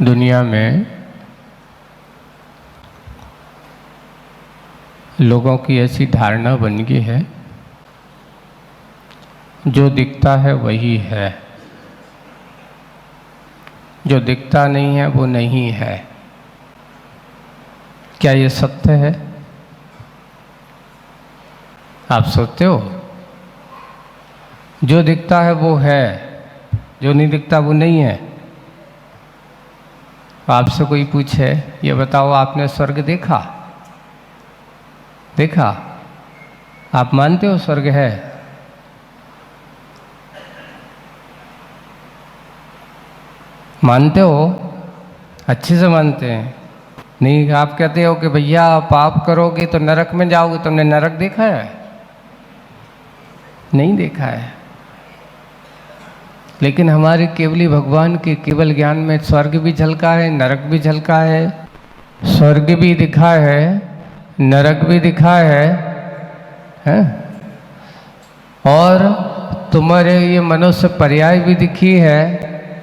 दुनिया में लोगों की ऐसी धारणा बन गई है, जो दिखता है वही है, जो दिखता नहीं है वो नहीं है। क्या ये सत्य है? आप सोचते हो जो दिखता है वो है, जो नहीं दिखता वो नहीं है। आपसे कोई पूछे ये बताओ आपने स्वर्ग देखा? देखा? आप मानते हो स्वर्ग है? मानते हो? अच्छे से मानते हैं? नहीं, आप कहते हो कि भैया पाप करोगे तो नरक में जाओगे। तुमने नरक देखा है? नहीं देखा है। लेकिन हमारे केवली भगवान के केवल ज्ञान में स्वर्ग भी झलका है, नरक भी झलका है। स्वर्ग भी दिखा है, नरक भी दिखा है? और तुम्हारे ये मनुष्य पर्याय भी दिखी है,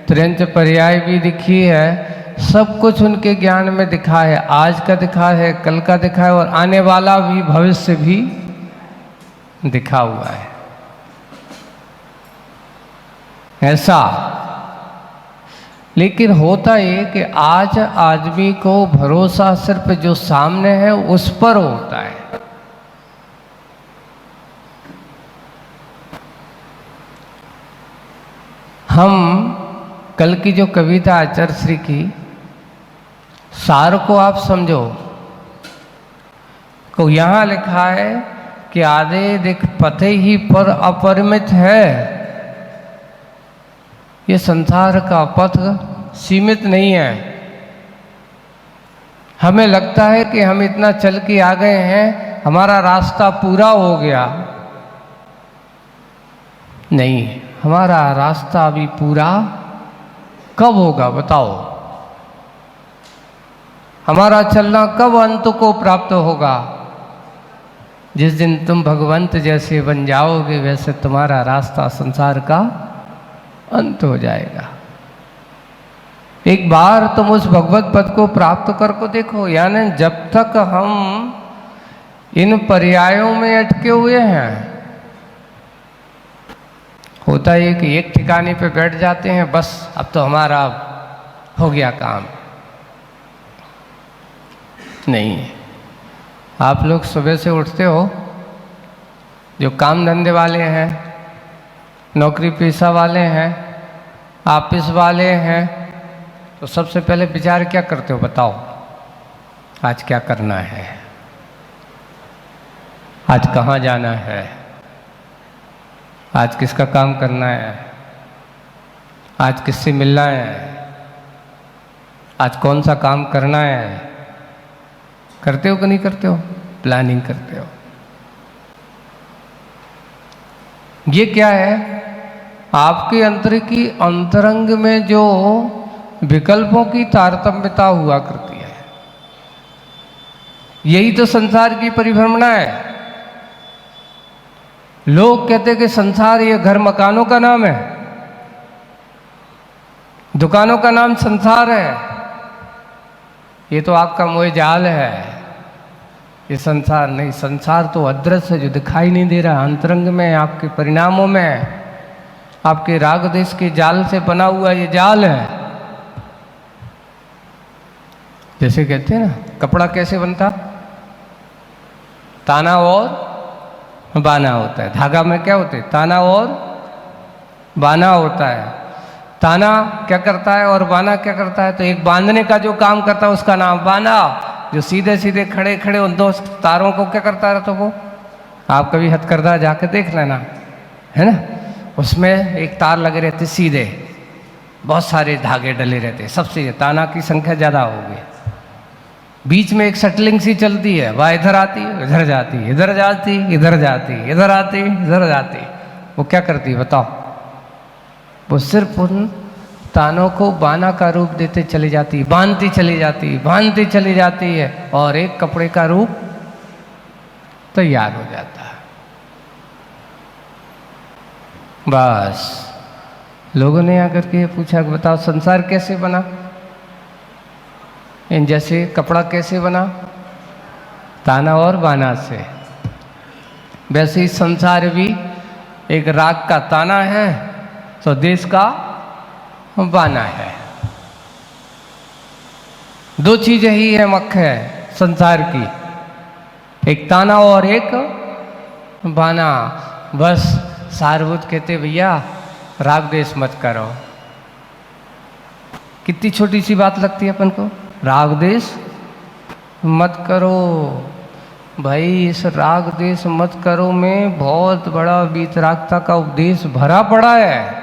त्रिंच पर्याय भी दिखी है। सब कुछ उनके ज्ञान में दिखा है। आज का दिखा है, कल का दिखा है, और आने वाला भी, भविष्य भी दिखा हुआ है। ऐसा। लेकिन होता ये कि आज आदमी को भरोसा सिर्फ जो सामने है उस पर होता है। हम कल की जो कविता आचार्य श्री की सार को आप समझो, को यहाँ लिखा है कि आधे दिख पथे ही पर अपरिमित है। ये संसार का पथ सीमित नहीं है। हमें लगता है कि हम इतना चल के आ गए हैं, हमारा रास्ता पूरा हो गया। नहीं, हमारा रास्ता अभी पूरा कब होगा बताओ? हमारा चलना कब अंत को प्राप्त होगा? जिस दिन तुम भगवंत जैसे बन जाओगे, वैसे तुम्हारा रास्ता संसार का अंत हो जाएगा। एक बार तुम उस भगवत पद को प्राप्त करके देखो। यानी जब तक हम इन पर्यायों में अटके हुए हैं, होता है कि एक ठिकाने पे बैठ जाते हैं, बस अब तो हमारा हो गया काम। नहीं, आप लोग सुबह से उठते हो, जो काम धंधे वाले हैं, नौकरी पेशा वाले हैं, ऑफिस वाले हैं, तो सबसे पहले विचार क्या करते हो बताओ? आज क्या करना है? आज कहाँ जाना है? आज किसका काम करना है? आज किससे मिलना है? आज कौन सा काम करना है? करते हो कि नहीं करते हो? प्लानिंग करते हो। ये क्या है? आपके अंतर की अंतरंग में जो विकल्पों की तारतम्यता हुआ करती है, यही तो संसार की परिभ्रमणा है। लोग कहते कि संसार ये घर मकानों का नाम है, दुकानों का नाम संसार है। ये तो आपका मोह जाल है। ये संसार नहीं, संसार तो अदृश्य है, जो दिखाई नहीं दे रहा। अंतरंग में, आपके परिणामों में, आपके राग देश के जाल से बना हुआ ये जाल है। जैसे कहते हैं ना, कपड़ा कैसे बनता? ताना और बाना होता है। धागा में क्या होते हैं? ताना और बाना होता है। ताना क्या करता है और बाना क्या करता है? तो एक बांधने का जो काम करता है उसका नाम बाना। जो सीधे सीधे खड़े खड़े उन दो तारों को क्या करता रहता? वो आप कभी हथकरघा जाके देख लेना, है ना, उसमें एक तार लगे रहते सीधे, बहुत सारे धागे डले रहते, सबसे ताना की संख्या ज़्यादा होगी। बीच में एक शटलिंग सी चलती है, वह इधर आती इधर जाती, इधर जाती इधर जाती, इधर आती इधर जाती। वो क्या करती बताओ? वो सिर्फ उन तानों को बाना का रूप देते चली जाती, बांधती चली जाती, बांधती चली जाती है, और एक कपड़े का रूप तैयार हो जाता है। बस लोगों ने आकर के पूछा कि बताओ संसार कैसे बना? इन जैसे कपड़ा कैसे बना? ताना और बाना से। वैसे ही संसार भी एक राग का ताना है तो देश का बाना है। दो चीजें ही है मुख्य संसार की, एक ताना और एक बाना। बस सारभूत कहते भैया राग देश मत करो। कितनी छोटी सी बात लगती है अपन को, राग देश मत करो। भाई इस राग देश मत करो में बहुत बड़ा वीतरागता का उपदेश भरा पड़ा है।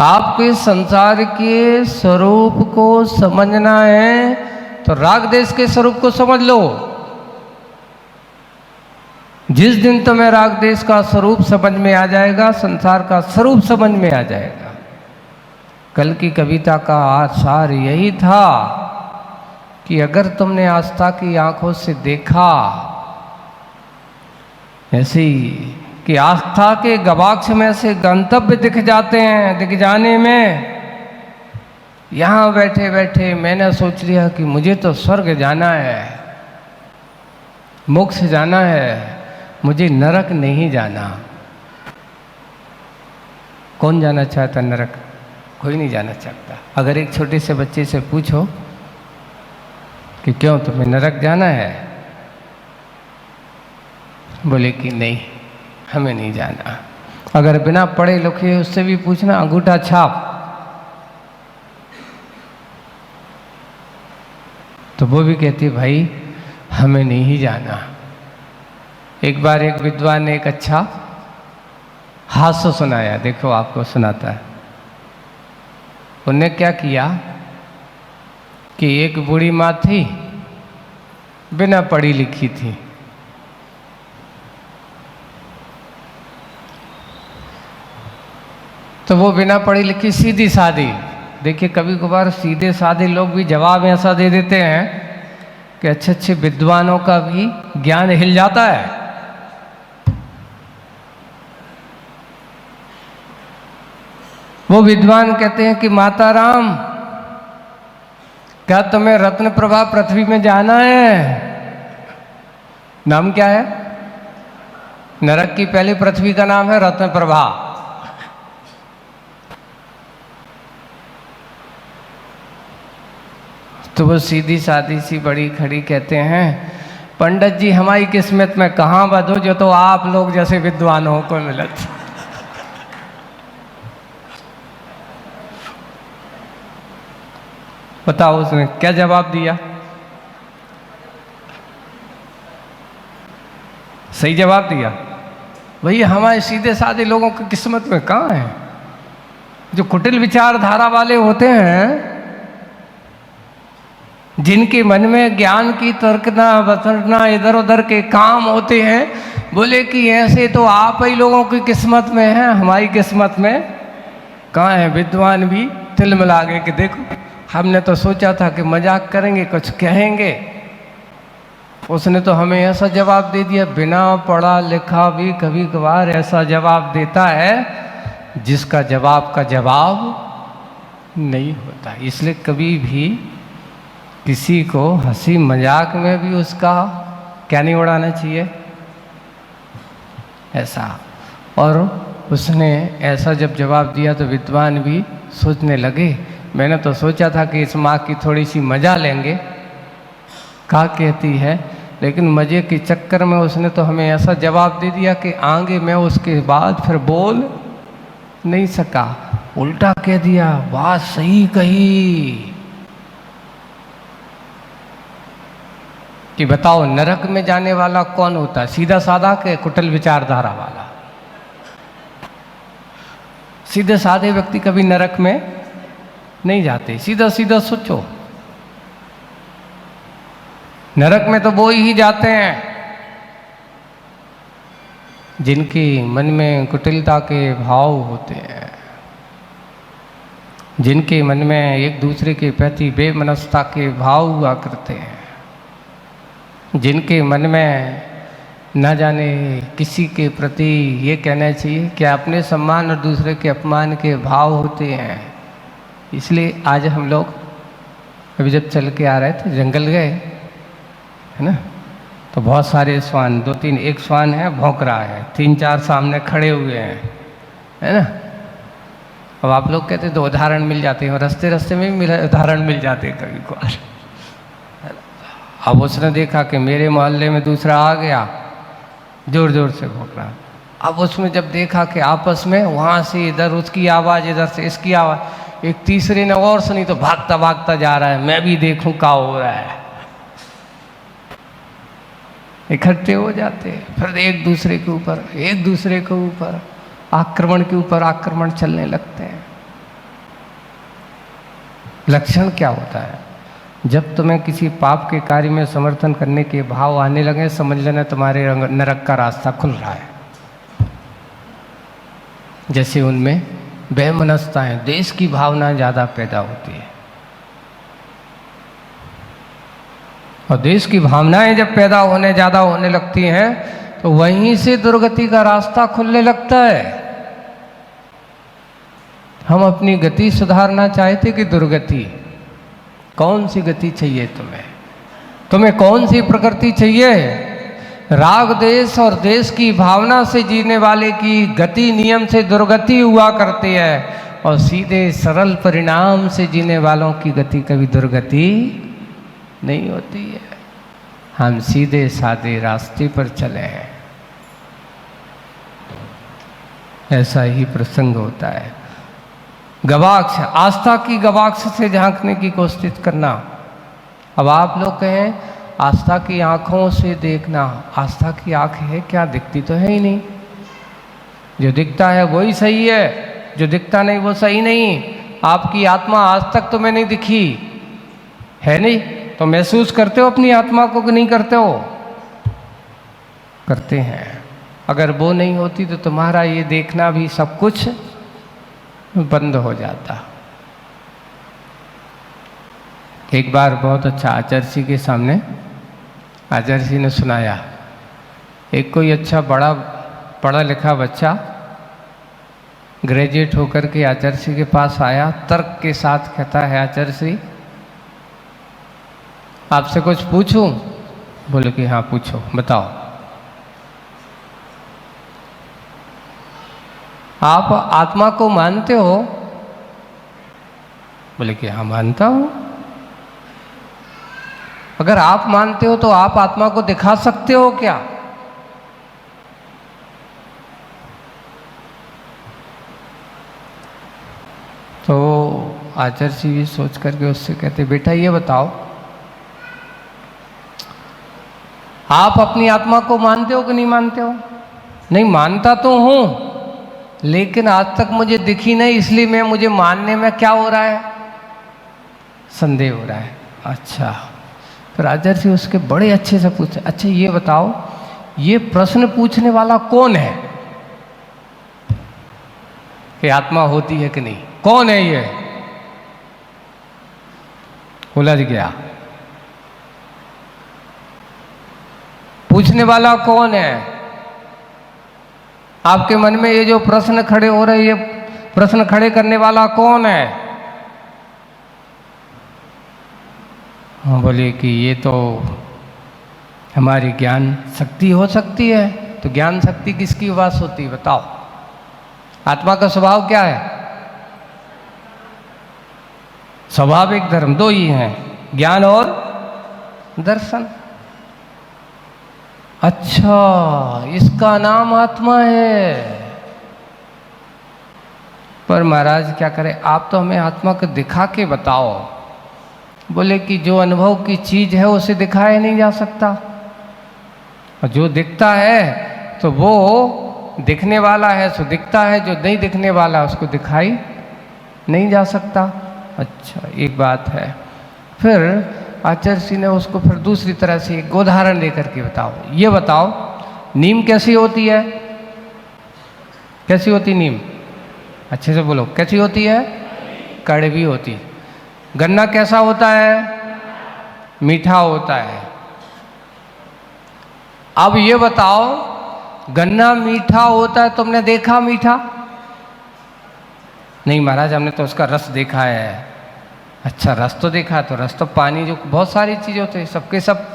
आपके संसार के स्वरूप को समझना है तो राग देश के स्वरूप को समझ लो। जिस दिन तुम्हें राग देश का स्वरूप समझ में आ जाएगा, संसार का स्वरूप समझ में आ जाएगा। कल की कविता का आसार यही था कि अगर तुमने आस्था की आंखों से देखा, ऐसे ही कि आस्था के गवाक्ष में से गंतव्य दिख जाते हैं, दिख जाने में यहाँ बैठे बैठे मैंने सोच लिया कि मुझे तो स्वर्ग जाना है, मोक्ष जाना है, मुझे नरक नहीं जाना। कौन जाना चाहता नरक? कोई नहीं जाना चाहता। अगर एक छोटे से बच्चे से पूछो कि क्यों तुम्हें नरक जाना है, बोले कि नहीं हमें नहीं जाना। अगर बिना पढ़े लिखे उससे भी पूछना, अंगूठा छाप, तो वो भी कहती भाई हमें नहीं जाना। एक बार एक विद्वान ने एक अच्छा हास्य सुनाया, देखो आपको सुनाता है। उनने क्या किया कि एक बूढ़ी माँ थी, बिना पढ़ी लिखी थी। तो वो बिना पढ़ी लिखी सीधी सादी, देखिए कभी कभार सीधे साधे लोग भी जवाब ऐसा दे देते हैं कि अच्छे अच्छे विद्वानों का भी ज्ञान हिल जाता है। वो विद्वान कहते हैं कि माता राम, क्या तुम्हें रत्न प्रभा पृथ्वी में जाना है? नाम क्या है? नरक की पहली पृथ्वी का नाम है रत्न प्रभा। तो वो सीधी सादी सी बड़ी खड़ी कहते हैं, पंडित जी हमारी किस्मत में कहाँ बधो जो तो आप लोग जैसे विद्वानों को मिलत। बताओ उसने क्या जवाब दिया? सही जवाब दिया। भैया हमारे सीधे साधे लोगों की किस्मत में कहाँ है? जो कुटिल विचारधारा वाले होते हैं, जिनके मन में ज्ञान की तर्कना बतरना इधर उधर के काम होते हैं, बोले कि ऐसे तो आप ही लोगों की किस्मत में है, हमारी किस्मत में कहाँ है? विद्वान भी तिल मिला गए कि देखो हमने तो सोचा था कि मजाक करेंगे, कुछ कहेंगे, उसने तो हमें ऐसा जवाब दे दिया। बिना पढ़ा लिखा भी कभी कभार ऐसा जवाब देता है जिसका जवाब का जवाब नहीं होता। इसलिए कभी भी किसी को हंसी मजाक में भी उसका क्या नहीं उड़ाना चाहिए, ऐसा। और उसने ऐसा जब जवाब दिया तो विद्वान भी सोचने लगे, मैंने तो सोचा था कि इस माँ की थोड़ी सी मजा लेंगे, क्या कहती है, लेकिन मज़े के चक्कर में उसने तो हमें ऐसा जवाब दे दिया कि आगे मैं उसके बाद फिर बोल नहीं सका। उल्टा कह दिया, बात सही कही कि बताओ नरक में जाने वाला कौन होता है, सीधा साधा के कुटिल विचारधारा वाला? सीधे साधे व्यक्ति कभी नरक में नहीं जाते। सीधा सीधा सोचो, नरक में तो वो ही जाते हैं जिनके मन में कुटिलता के भाव होते हैं, जिनके मन में एक दूसरे के प्रति बेमनस्ता के भाव हुआ करते हैं, जिनके मन में न जाने किसी के प्रति ये कहना चाहिए कि अपने सम्मान और दूसरे के अपमान के भाव होते हैं। इसलिए आज हम लोग अभी जब चल के आ रहे थे जंगल गए, है ना, तो बहुत सारे श्वान, 2-3, एक श्वान है भौंक रहा है, 3-4 सामने खड़े हुए हैं, है ना। अब आप लोग कहते तो उदाहरण मिल जाते हैं, रास्ते रास्ते में भी उदाहरण मिल जाते हैं कभी कभार। अब उसने देखा कि मेरे मोहल्ले में दूसरा आ गया, जोर जोर से भौंक रहा। अब उसमें जब देखा कि आपस में वहाँ से इधर उसकी आवाज़, इधर से इसकी आवाज़, एक तीसरे ने और सुनी तो भागता भागता जा रहा है, मैं भी देखूं क्या हो रहा है। इकट्ठे हो जाते, फिर एक दूसरे के ऊपर आक्रमण के ऊपर आक्रमण चलने लगते हैं। लक्षण क्या होता है? जब तुम्हें किसी पाप के कार्य में समर्थन करने के भाव आने लगे, समझ लेना तुम्हारे नरक का रास्ता खुल रहा है। जैसे उनमें बेमनस्ताएं, देश की भावना ज़्यादा पैदा होती है, और देश की भावनाएं जब पैदा होने ज़्यादा होने लगती हैं तो वहीं से दुर्गति का रास्ता खुलने लगता है। हम अपनी गति सुधारना चाहते कि दुर्गति? कौन सी गति चाहिए तुम्हें कौन सी प्रकृति चाहिए? राग देश और देश की भावना से जीने वाले की गति नियम से दुर्गति हुआ करती है, और सीधे सरल परिणाम से जीने वालों की गति कभी दुर्गति नहीं होती है। हम सीधे साधे रास्ते पर चले हैं। ऐसा ही प्रसंग होता है। गवाक्ष, आस्था की गवाक्ष से झांकने की कोशिश करना। अब आप लोग कहें आस्था की आंखों से देखना, आस्था की आंख है क्या? दिखती तो है ही नहीं। जो दिखता है वही सही है, जो दिखता नहीं वो सही नहीं। आपकी आत्मा आज तक तुम्हें नहीं दिखी है, नहीं तो महसूस करते हो अपनी आत्मा को कि नहीं करते हो? करते हैं। अगर वो नहीं होती तो तुम्हारा ये देखना भी सब कुछ बंद हो जाता। एक बार बहुत अच्छा आचार्य के सामने आचार्य ने सुनाया। एक कोई अच्छा बड़ा पढ़ा लिखा बच्चा ग्रेजुएट होकर के आचार्य के पास आया, तर्क के साथ कहता है, आचार्य आपसे कुछ पूछूं? बोले कि हाँ पूछो, बताओ। आप आत्मा को मानते हो? बोले कि हाँ मानता हूं। अगर आप मानते हो तो आप आत्मा को दिखा सकते हो क्या? तो आचार्य जी भी सोच करके उससे कहते, बेटा ये बताओ, आप अपनी आत्मा को मानते हो कि नहीं मानते हो? नहीं, मानता तो हूं, लेकिन आज तक मुझे दिखी नहीं, इसलिए मुझे मानने में क्या हो रहा है? संदेह हो रहा है। अच्छा, फिर आचार्य जी उसके बड़े अच्छे से पूछे, अच्छा ये बताओ, ये प्रश्न पूछने वाला कौन है कि आत्मा होती है कि नहीं? कौन है ये? उलझ गया। पूछने वाला कौन है? आपके मन में ये जो प्रश्न खड़े हो रहे, ये प्रश्न खड़े करने वाला कौन है? हाँ, बोले कि ये तो हमारी ज्ञान शक्ति हो सकती है। तो ज्ञान शक्ति किसकी वास होती है बताओ? आत्मा का स्वभाव क्या है? स्वाभाविक धर्म दो ही हैं, ज्ञान और दर्शन। अच्छा, इसका नाम आत्मा है। पर महाराज क्या करें, आप तो हमें आत्मा को दिखा के बताओ। बोले कि जो अनुभव की चीज है उसे दिखाया नहीं जा सकता, और जो दिखता है तो वो दिखने वाला है, सो दिखता है, जो नहीं दिखने वाला उसको दिखाई नहीं जा सकता। अच्छा, एक बात है। फिर आचार्य जी ने उसको फिर दूसरी तरह से एक उदाहरण लेकर के बताओ, ये बताओ नीम कैसी होती है? कैसी होती नीम? अच्छे से बोलो, कैसी होती है? कड़वी होती। गन्ना कैसा होता है? मीठा होता है। अब ये बताओ, गन्ना मीठा होता है, तुमने देखा मीठा? नहीं महाराज हमने तो उसका रस देखा है। अच्छा रस तो देखा, तो रस तो पानी जो बहुत सारी चीज़ें होती है, सबके सब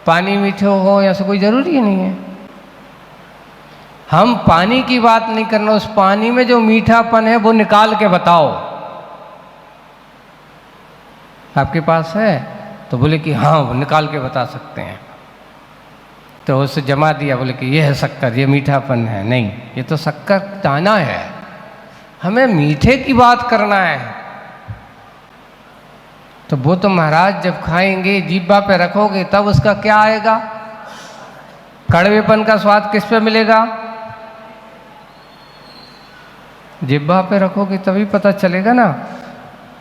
पानी मीठे हो ऐसा कोई ज़रूरी नहीं है। हम पानी की बात नहीं करना, उस पानी में जो मीठापन है वो निकाल के बताओ। आपके पास है? तो बोले कि हाँ वो निकाल के बता सकते हैं। तो उसे जमा दिया, बोले कि ये है शक्कर, ये मीठापन है। नहीं, ये तो शक्कर दाना है, हमें मीठे की बात करना है। तो वो तो महाराज जब खाएंगे, जीभा पे रखोगे तब उसका क्या आएगा? कड़वेपन का स्वाद किस पे मिलेगा? जिह्वा पे रखोगे तभी पता चलेगा ना।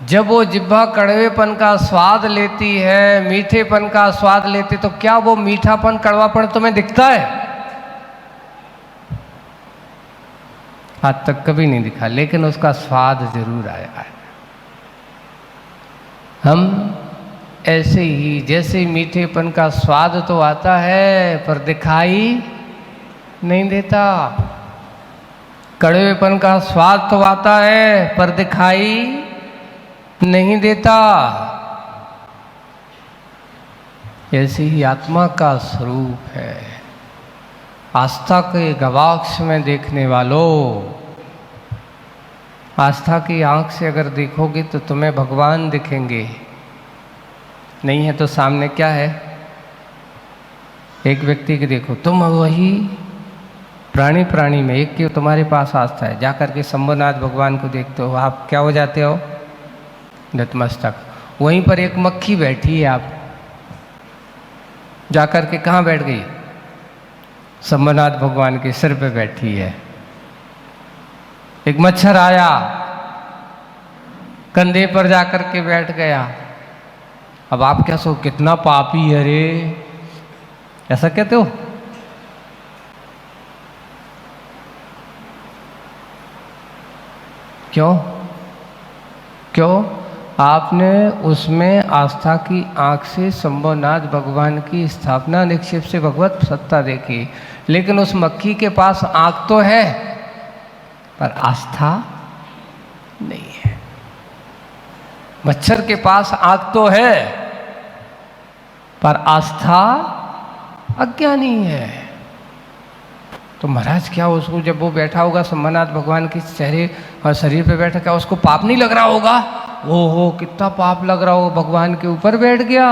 जब वो जिह्वा कड़वेपन का स्वाद लेती है, मीठेपन का स्वाद लेती, तो क्या वो मीठापन कड़वापन तुम्हें दिखता है? आज तक कभी नहीं दिखा, लेकिन उसका स्वाद जरूर आया है। हम ऐसे ही, जैसे मीठेपन का स्वाद तो आता है पर दिखाई नहीं देता, कड़वेपन का स्वाद तो आता है पर दिखाई नहीं देता। ऐसे ही आत्मा का स्वरूप है। आस्था के गवाक्ष में देखने वालों, आस्था की आंख से अगर देखोगे तो तुम्हें भगवान दिखेंगे। नहीं है तो सामने क्या है? एक व्यक्ति के देखो, तुम वही प्राणी प्राणी में एक की तुम्हारे पास आस्था है, जाकर के शंभुनाथ भगवान को देखते हो, आप क्या हो जाते हो? नतमस्तक। वहीं पर एक मक्खी बैठी है, आप जाकर के कहाँ बैठ गई? शंभुनाथ भगवान के सिर पे बैठी है। एक मच्छर आया, कंधे पर जाकर के बैठ गया। अब आप क्या सो, कितना पापी है रे, ऐसा कहते हो? क्यों? क्यों? आपने उसमें आस्था की आंख से शंभुनाथ भगवान की स्थापना निक्षेप से भगवत सत्ता देखी, लेकिन उस मक्खी के पास आंख तो है पर आस्था नहीं है। मच्छर के पास आंख तो है पर आस्था अज्ञानी है। तो महाराज क्या उसको, जब वो बैठा होगा शंभुनाथ भगवान के चेहरे और शरीर पे बैठा, क्या उसको पाप नहीं लग रहा होगा? ओहो कितना पाप लग रहा हो, भगवान के ऊपर बैठ गया।